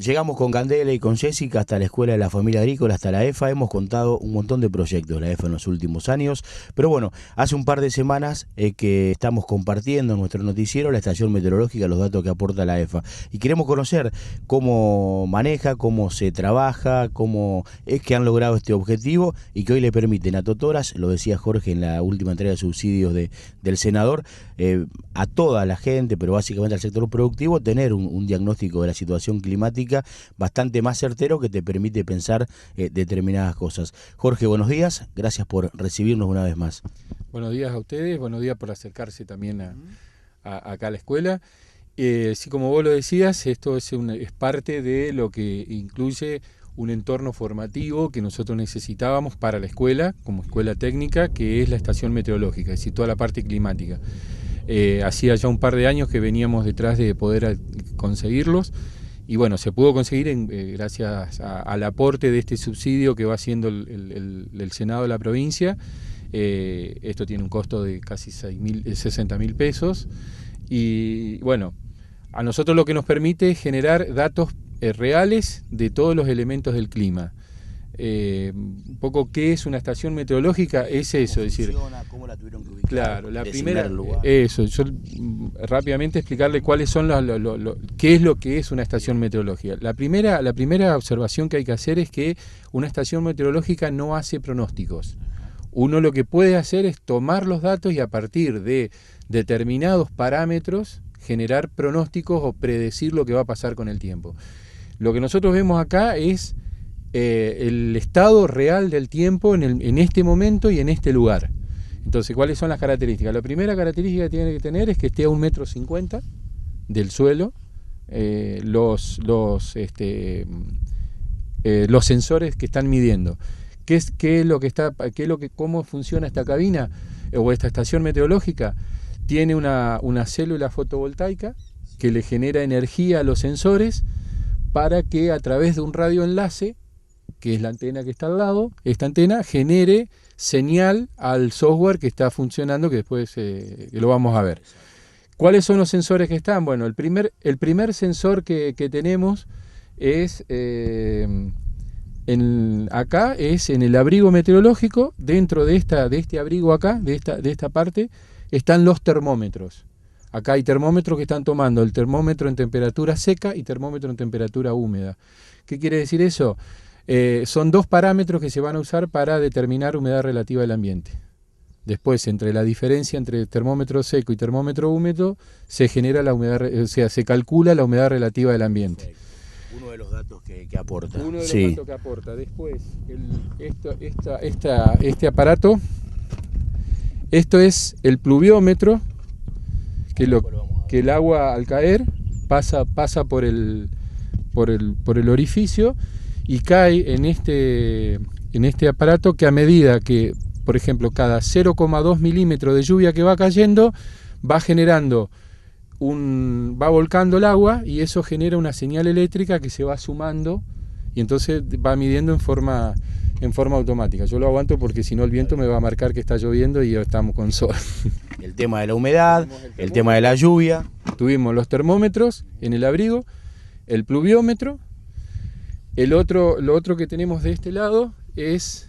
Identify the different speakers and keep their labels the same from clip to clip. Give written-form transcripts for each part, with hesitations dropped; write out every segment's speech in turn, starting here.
Speaker 1: llegamos con Candela y con Jessica hasta la Escuela de la Familia Agrícola, hasta la EFA. Hemos contado un montón de proyectos de la EFA en los últimos años, pero bueno, hace un par de semanas que estamos compartiendo en nuestro noticiero la estación meteorológica, los datos que aporta la EFA, y queremos conocer cómo maneja, cómo se trabaja, cómo es que han logrado este objetivo y que hoy le permiten a Totoras, lo decía Jorge en la última entrega de subsidios del senador, a toda la gente, pero básicamente al sector productivo, tener un diagnóstico de la situación climática bastante más certero que te permite pensar determinadas cosas. Jorge, buenos días, gracias por recibirnos una vez más.
Speaker 2: Buenos días a ustedes, buenos días por acercarse también acá a la escuela. Sí, como vos lo decías, esto es parte de lo que incluye un entorno formativo que nosotros necesitábamos para la escuela, como escuela técnica, que es la estación meteorológica, es decir, toda la parte climática. Hacía ya un par de años que veníamos detrás de poder conseguirlos, y bueno, se pudo conseguir gracias al aporte de este subsidio que va haciendo el Senado de la provincia. Esto tiene un costo de casi 60.000 pesos, y bueno, a nosotros lo que nos permite es generar datos reales de todos los elementos del clima. Un poco qué es una estación meteorológica, es eso, es decir,
Speaker 1: ¿cómo la tuvieron que ubicar?
Speaker 2: Claro, la primera, eso, yo rápidamente explicarle cuáles son qué es lo que es una estación meteorológica. La primera observación que hay que hacer es que una estación meteorológica no hace pronósticos. Uno lo que puede hacer es tomar los datos y a partir de determinados parámetros generar pronósticos o predecir lo que va a pasar con el tiempo. Lo que nosotros vemos acá es el estado real del tiempo en este momento y en este lugar. Entonces, ¿cuáles son las características? La primera característica que tiene que tener es que esté a 1,50 m del suelo. Los sensores que están midiendo. ¿Cómo funciona esta cabina o esta estación meteorológica? Tiene una célula fotovoltaica que le genera energía a los sensores para que a través de un radioenlace, que es la antena que está al lado, esta antena genere señal al software que está funcionando, que después que lo vamos a ver. ¿Cuáles son los sensores que están? Bueno, el primer sensor que tenemos es acá, es en el abrigo meteorológico. Dentro de este abrigo acá, de esta parte, están los termómetros. Acá hay termómetros que están tomando el termómetro en temperatura seca y termómetro en temperatura húmeda. ¿Qué quiere decir eso? Son dos parámetros que se van a usar para determinar humedad relativa del ambiente. Después, entre la diferencia entre termómetro seco y termómetro húmedo, se genera la humedad, o sea, se calcula la humedad relativa del ambiente.
Speaker 1: Perfecto. Uno de los datos que aporta.
Speaker 2: Uno de los datos que aporta. Después, este aparato, esto es el pluviómetro, que el agua al caer pasa por el orificio y cae en este aparato, que a medida que, por ejemplo, cada 0,2 milímetros de lluvia que va cayendo, va generando va volcando el agua, y eso genera una señal eléctrica que se va sumando y entonces va midiendo en forma automática. Yo lo aguanto porque si no el viento me va a marcar que está lloviendo y ya estamos con sol.
Speaker 1: El tema de la humedad, el tema de la lluvia.
Speaker 2: Tuvimos los termómetros en el abrigo, el pluviómetro. Lo otro que tenemos de este lado es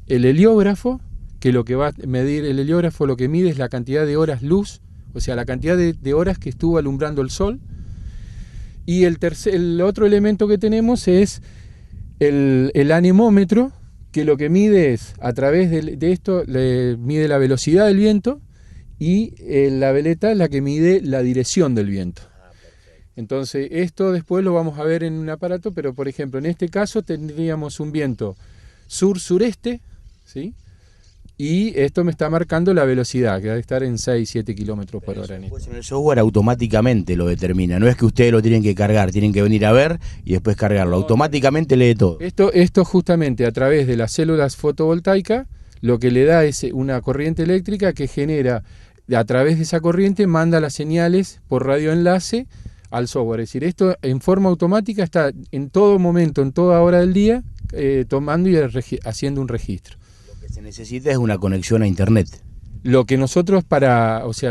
Speaker 2: el heliógrafo, que lo que va a medir el heliógrafo, lo que mide es la cantidad de horas luz, o sea, la cantidad de horas que estuvo alumbrando el sol. Y el otro elemento que tenemos es el anemómetro, que lo que mide es, a través de esto, mide la velocidad del viento, y la veleta es la que mide la dirección del viento. Entonces, esto después lo vamos a ver en un aparato, pero por ejemplo, en este caso tendríamos un viento sur-sureste, ¿sí? Y esto me está marcando la velocidad, que va a estar en 6-7 kilómetros por hora.
Speaker 1: Pues en el software automáticamente lo determina, no es que ustedes lo tienen que cargar, tienen que venir a ver y después cargarlo, automáticamente lee todo.
Speaker 2: Esto justamente a través de las células fotovoltaicas, lo que le da es una corriente eléctrica que genera, a través de esa corriente manda las señales por radioenlace al software. Es decir, esto en forma automática está en todo momento, en toda hora del día, tomando y haciendo un registro.
Speaker 1: Lo que se necesita es una conexión a internet.
Speaker 2: Lo que nosotros todos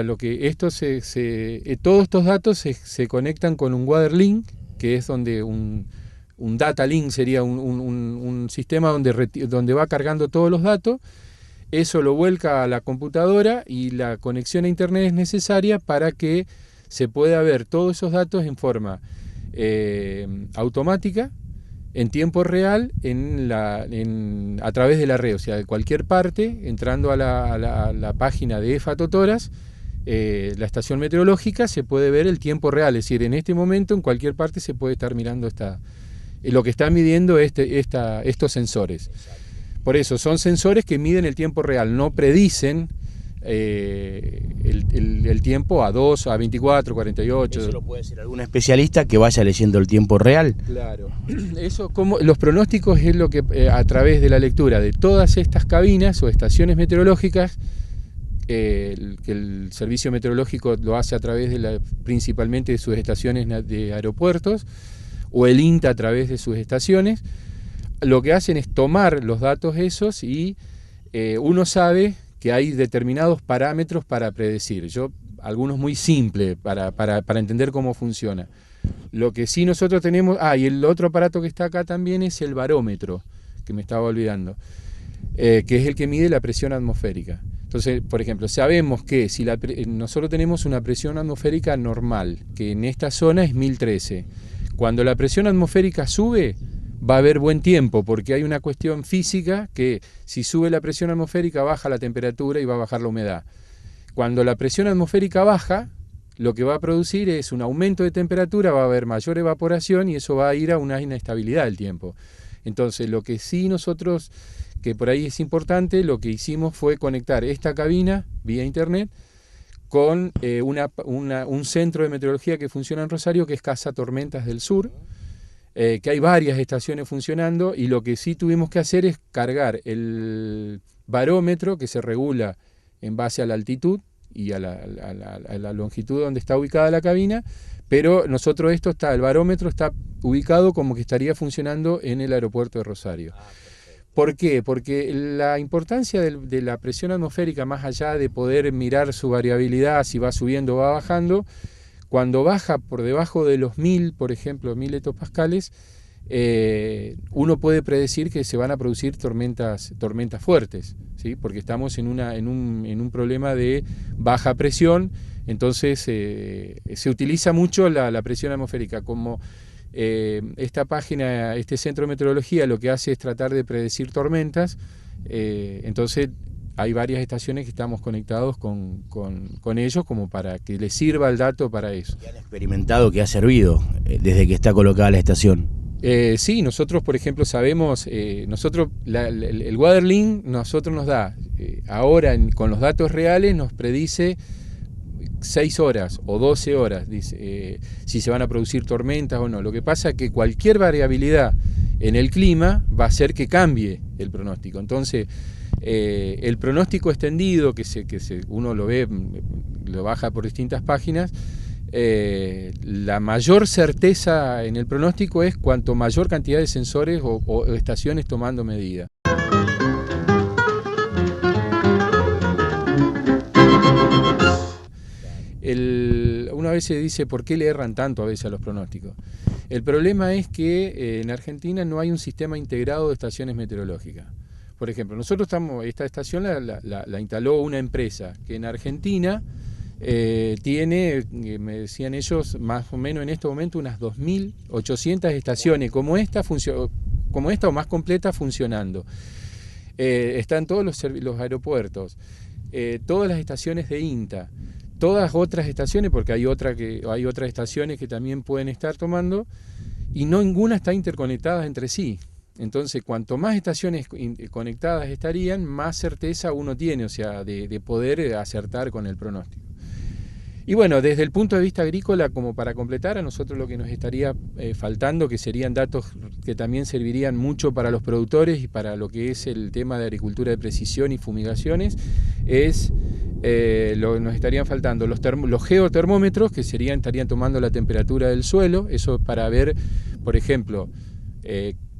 Speaker 2: estos datos se conectan con un Waterlink, que es donde un data link sería un sistema donde va cargando todos los datos. Eso lo vuelca a la computadora y la conexión a internet es necesaria para que se pueda ver todos esos datos en forma automática, en tiempo real, a través de la red, o sea, de cualquier parte, entrando a la página de EFA Totoras, la estación meteorológica, se puede ver el tiempo real, es decir, en este momento en cualquier parte se puede estar mirando lo que están midiendo estos sensores. Por eso, son sensores que miden el tiempo real, no predicen el tiempo a 2, a 24, 48.
Speaker 1: Eso lo puede decir algún especialista que vaya leyendo el tiempo real.
Speaker 2: Claro. Eso, como los pronósticos, es lo que a través de la lectura de todas estas cabinas o estaciones meteorológicas, que el servicio meteorológico lo hace a través principalmente de sus estaciones de aeropuertos, o el INTA a través de sus estaciones, lo que hacen es tomar los datos esos y uno sabe que hay determinados parámetros para predecir. Algunos muy simples para entender cómo funciona. Lo que sí nosotros tenemos, y el otro aparato que está acá también es el barómetro, que me estaba olvidando, que es el que mide la presión atmosférica. Entonces, por ejemplo, sabemos que si nosotros tenemos una presión atmosférica normal, que en esta zona es 1013. Cuando la presión atmosférica sube, va a haber buen tiempo, porque hay una cuestión física que si sube la presión atmosférica baja la temperatura y va a bajar la humedad. Cuando la presión atmosférica baja, lo que va a producir es un aumento de temperatura, va a haber mayor evaporación y eso va a ir a una inestabilidad del tiempo. Entonces, lo que sí nosotros, que por ahí es importante, lo que hicimos fue conectar esta cabina vía internet con un centro de meteorología que funciona en Rosario, que es Casa Tormentas del Sur, que hay varias estaciones funcionando, y lo que sí tuvimos que hacer es cargar el barómetro, que se regula en base a la altitud y a la longitud donde está ubicada la cabina, pero el barómetro está ubicado como que estaría funcionando en el aeropuerto de Rosario. ¿Por qué? Porque la importancia de la presión atmosférica, más allá de poder mirar su variabilidad, si va subiendo o va bajando, cuando baja por debajo de los 1000, por ejemplo, 1000 hectopascales, uno puede predecir que se van a producir tormentas fuertes, ¿sí? Porque estamos en un problema de baja presión. Entonces se utiliza mucho la presión atmosférica. Como esta página, este centro de meteorología, lo que hace es tratar de predecir tormentas, entonces hay varias estaciones que estamos conectados con ellos como para que les sirva el dato para eso.
Speaker 1: ¿Y han experimentado que ha servido desde que está colocada la estación?
Speaker 2: Sí, nosotros por ejemplo sabemos, el WeatherLink nos da, ahora con los datos reales nos predice 6 horas o 12 horas, dice, si se van a producir tormentas o no. Lo que pasa es que cualquier variabilidad en el clima va a hacer que cambie el pronóstico. Entonces, el pronóstico extendido, uno lo ve, lo baja por distintas páginas, la mayor certeza en el pronóstico es cuanto mayor cantidad de sensores o estaciones tomando medida. Una vez se dice, ¿por qué le erran tanto a veces a los pronósticos? El problema es que en Argentina no hay un sistema integrado de estaciones meteorológicas. Por ejemplo, esta estación la instaló una empresa que en Argentina tiene, me decían ellos, más o menos en este momento unas 2.800 estaciones como esta o más completa funcionando. Están todos los aeropuertos, todas las estaciones de INTA, todas otras estaciones, porque hay otras estaciones que también pueden estar tomando, y no ninguna está interconectada entre sí. Entonces, cuanto más estaciones conectadas estarían, más certeza uno tiene, o sea, de poder acertar con el pronóstico. Y bueno, desde el punto de vista agrícola, como para completar, a nosotros lo que nos estaría faltando, que serían datos que también servirían mucho para los productores y para lo que es el tema de agricultura de precisión y fumigaciones, es nos estarían faltando los geotermómetros, que estarían tomando la temperatura del suelo, eso para ver, por ejemplo,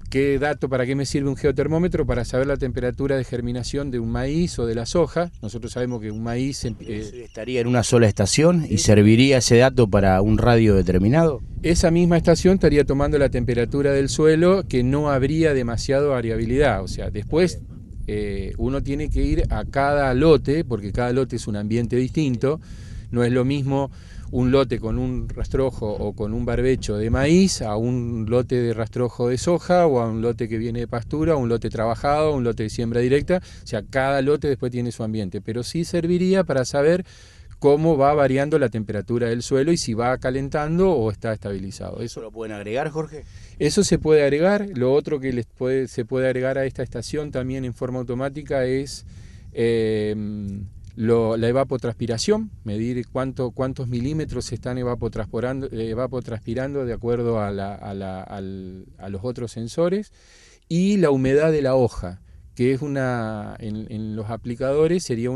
Speaker 2: ¿Qué dato, para qué me sirve un geotermómetro? Para saber la temperatura de germinación de un maíz o de la soja. Nosotros sabemos que un maíz...
Speaker 1: ¿Estaría en una sola estación y serviría ese dato para un radio determinado?
Speaker 2: Esa misma estación estaría tomando la temperatura del suelo, que no habría demasiada variabilidad. O sea, después uno tiene que ir a cada lote, porque cada lote es un ambiente distinto. No es lo mismo un lote con un rastrojo o con un barbecho de maíz a un lote de rastrojo de soja, o a un lote que viene de pastura, a un lote trabajado, un lote de siembra directa. O sea, cada lote después tiene su ambiente, pero sí serviría para saber cómo va variando la temperatura del suelo y si va calentando o está estabilizado.
Speaker 1: ¿Eso lo pueden agregar, Jorge?
Speaker 2: Eso se puede agregar. Lo otro que se puede agregar a esta estación también en forma automática es la evapotranspiración, medir cuántos milímetros se están evapotranspirando de acuerdo a los otros sensores, y la humedad de la hoja, que es en los aplicadores sería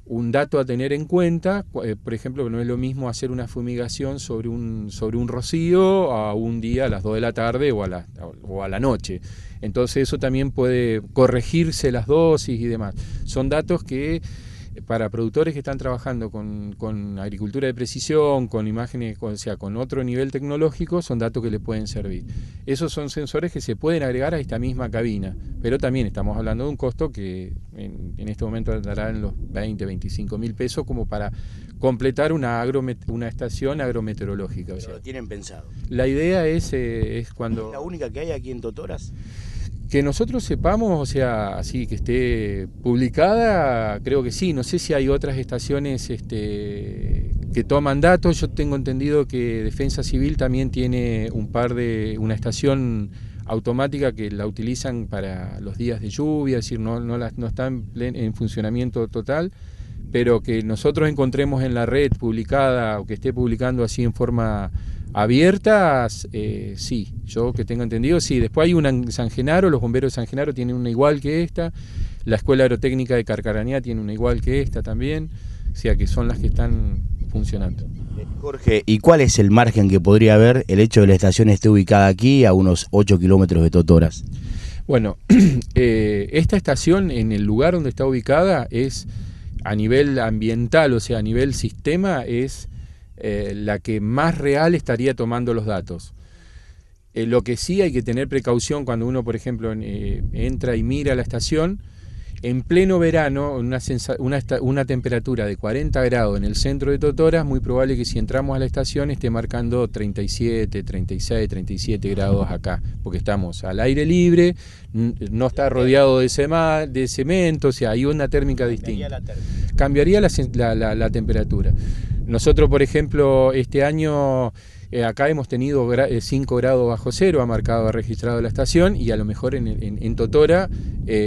Speaker 2: un dato a tener en cuenta. Por ejemplo, no es lo mismo hacer una fumigación sobre un rocío a un día a las 2 de la tarde o a la noche. Entonces eso también puede corregirse las dosis y demás. Son datos que para productores que están trabajando con agricultura de precisión, con imágenes, o sea, con otro nivel tecnológico, son datos que le pueden servir. Esos son sensores que se pueden agregar a esta misma cabina, pero también estamos hablando de un costo que en este momento andará en los 20-25 mil pesos como para completar una estación agrometeorológica.
Speaker 1: O sea, lo tienen pensado.
Speaker 2: La idea es cuando...
Speaker 1: ¿Es la única que hay aquí en Totoras?
Speaker 2: Que nosotros sepamos, o sea, así que esté publicada, creo que sí. No sé si hay otras estaciones que toman datos. Yo tengo entendido que Defensa Civil también tiene una estación automática que la utilizan para los días de lluvia, es decir, no está en funcionamiento total, pero que nosotros encontremos en la red publicada o que esté publicando así en forma abierta, sí, yo que tengo entendido, sí. Después hay una en San Genaro, los bomberos de San Genaro tienen una igual que esta, la Escuela Aerotécnica de Carcarañá tiene una igual que esta también, o sea que son las que están funcionando.
Speaker 1: Jorge, ¿y cuál es el margen que podría haber el hecho de que la estación esté ubicada aquí a unos 8 kilómetros de Totoras?
Speaker 2: Bueno, esta estación en el lugar donde está ubicada es a nivel ambiental, o sea, a nivel sistema, es la que más real estaría tomando los datos. Lo que sí hay que tener precaución cuando uno, por ejemplo, entra y mira la estación, en pleno verano, una temperatura de 40 grados en el centro de Totoras, muy probable que si entramos a la estación esté marcando 37, 36, 37 grados acá, porque estamos al aire libre, no está rodeado de cemento, o sea, hay una térmica distinta. Cambiaría la temperatura. Nosotros, por ejemplo, este año acá hemos tenido 5 grados bajo cero, ha registrado la estación, y a lo mejor en Totora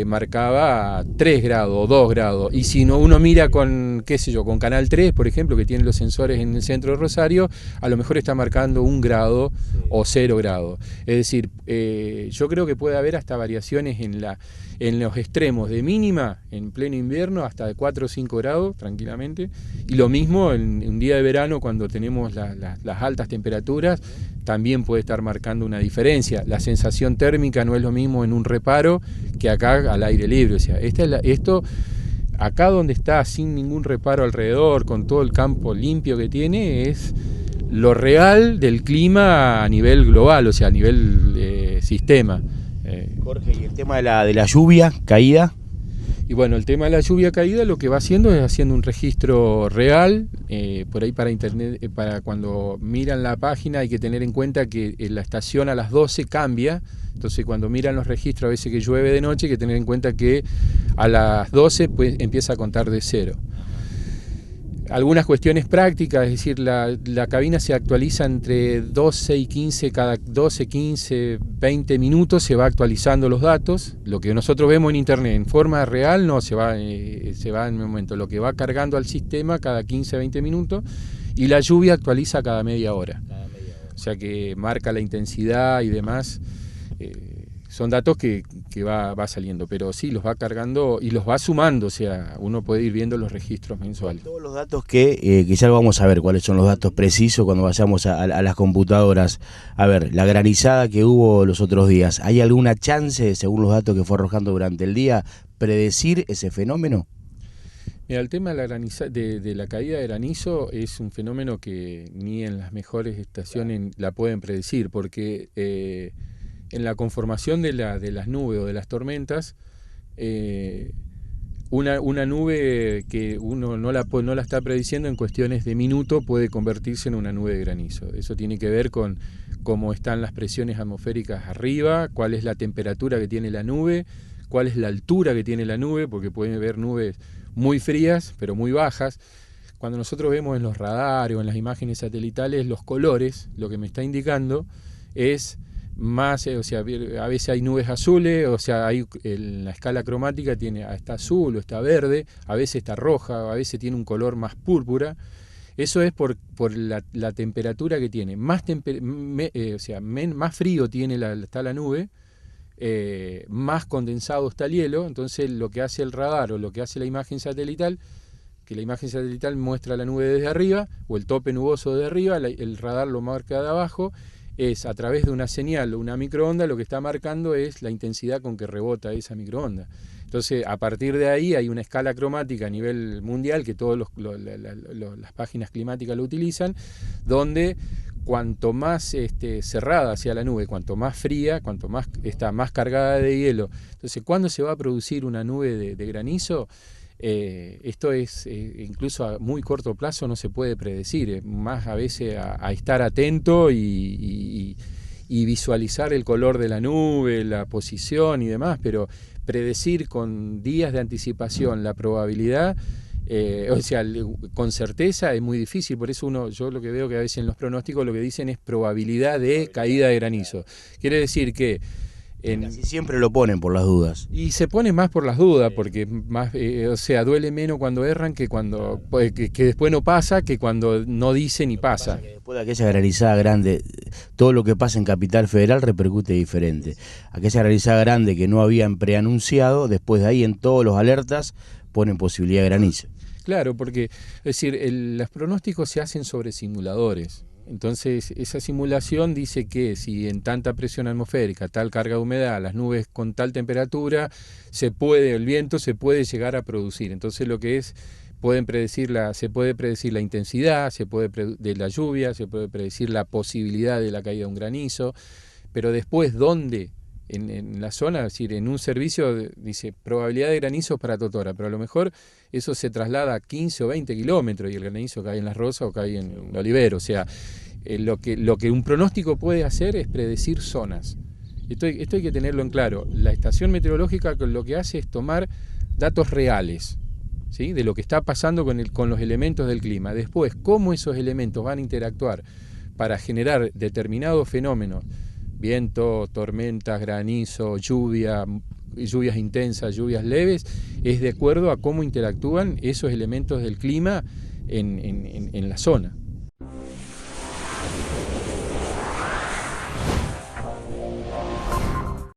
Speaker 2: marcaba 3 grados o 2 grados. Y si uno mira con, qué sé yo, con Canal 3, por ejemplo, que tiene los sensores en el centro de Rosario, a lo mejor está marcando 1 grado o 0 grados. Es decir, yo creo que puede haber hasta variaciones en los extremos de mínima en pleno invierno, hasta de 4 o 5 grados tranquilamente, y lo mismo en un día de verano cuando tenemos las altas temperaturas, también puede estar marcando una diferencia. La sensación térmica no es lo mismo en un reparo que acá al aire libre. O sea, esto acá donde está sin ningún reparo alrededor, con todo el campo limpio que tiene, es lo real del clima a nivel global, o sea, a nivel sistema.
Speaker 1: Jorge, ¿y el tema de la lluvia caída?
Speaker 2: Y bueno, el tema de la lluvia caída lo que va haciendo es haciendo un registro real, por ahí para internet, para cuando miran la página hay que tener en cuenta que la estación a las 12 cambia, entonces cuando miran los registros a veces que llueve de noche hay que tener en cuenta que a las 12 pues, empieza a contar de cero. Algunas cuestiones prácticas, es decir, la cabina se actualiza entre 12 y 15, cada 12, 15, 20 minutos se va actualizando los datos. Lo que nosotros vemos en internet en forma real no se va en el momento, lo que va cargando al sistema cada 15, 20 minutos, y la lluvia actualiza cada media hora. O sea que marca la intensidad y demás. son datos que va saliendo, pero sí, los va cargando y los va sumando, o sea, uno puede ir viendo los registros mensuales.
Speaker 1: Todos los datos que ya lo vamos a ver, cuáles son los datos precisos cuando vayamos a las computadoras. A ver, la granizada que hubo los otros días, ¿hay alguna chance, según los datos que fue arrojando durante el día, predecir ese fenómeno?
Speaker 2: Mira, el tema de la caída de granizo es un fenómeno que ni en las mejores estaciones la pueden predecir, porque en la conformación de las nubes o de las tormentas, una nube que uno no la está prediciendo en cuestiones de minuto puede convertirse en una nube de granizo. Eso tiene que ver con cómo están las presiones atmosféricas arriba, cuál es la temperatura que tiene la nube, cuál es la altura que tiene la nube, porque pueden haber nubes muy frías pero muy bajas. Cuando nosotros vemos en los radares o en las imágenes satelitales los colores, lo que me está indicando es más, o sea, a veces hay nubes azules, o sea, hay en la escala cromática está azul o está verde, a veces está roja, a veces tiene un color más púrpura. Eso es por la temperatura que tiene. Más frío está la nube, más condensado está el hielo. Entonces lo que hace el radar o lo que hace la imagen satelital, que la imagen satelital muestra la nube desde arriba o el tope nuboso de arriba, el radar lo marca de abajo, es a través de una señal o una microonda, lo que está marcando es la intensidad con que rebota esa microonda. Entonces, a partir de ahí hay una escala cromática a nivel mundial, que todas las páginas climáticas lo utilizan, donde cuanto más cerrada sea la nube, cuanto más fría, cuanto más está más cargada de hielo. Entonces, ¿cuándo se va a producir una nube de granizo? Esto es incluso a muy corto plazo no se puede predecir, más a veces a estar atento y visualizar el color de la nube, la posición y demás, pero predecir con días de anticipación la probabilidad, o sea, con certeza es muy difícil. Por eso yo lo que veo que a veces en los pronósticos lo que dicen es probabilidad de caída de granizo. Quiere decir que
Speaker 1: casi siempre lo ponen por las dudas.
Speaker 2: Y se pone más por las dudas, porque más, o sea, duele menos cuando erran que cuando que después no pasa, que cuando no dicen y pasa.
Speaker 1: Después de aquella granizada grande, todo lo que pasa en Capital Federal repercute diferente. Aquella granizada grande que no habían preanunciado, después de ahí en todos los alertas ponen posibilidad de granizo.
Speaker 2: Claro, porque es decir, los pronósticos se hacen sobre simuladores. Entonces, esa simulación dice que si en tanta presión atmosférica, tal carga de humedad, las nubes con tal temperatura, el viento se puede llegar a producir. Entonces, lo que es, se puede predecir la intensidad, de la lluvia, se puede predecir la posibilidad de la caída de un granizo, pero después, ¿dónde? En la zona, es decir, en un servicio dice probabilidad de granizo para Totora, pero a lo mejor eso se traslada a 15 o 20 kilómetros y el granizo cae en Las Rosas o cae en Olivero. O sea, lo que un pronóstico puede hacer es predecir zonas. Esto hay que tenerlo en claro. La estación meteorológica lo que hace es tomar datos reales, ¿sí?, de lo que está pasando con los elementos del clima. Después, cómo esos elementos van a interactuar para generar determinados fenómenos, viento, tormentas, granizo, lluvias intensas, lluvias leves, es de acuerdo a cómo interactúan esos elementos del clima en la zona.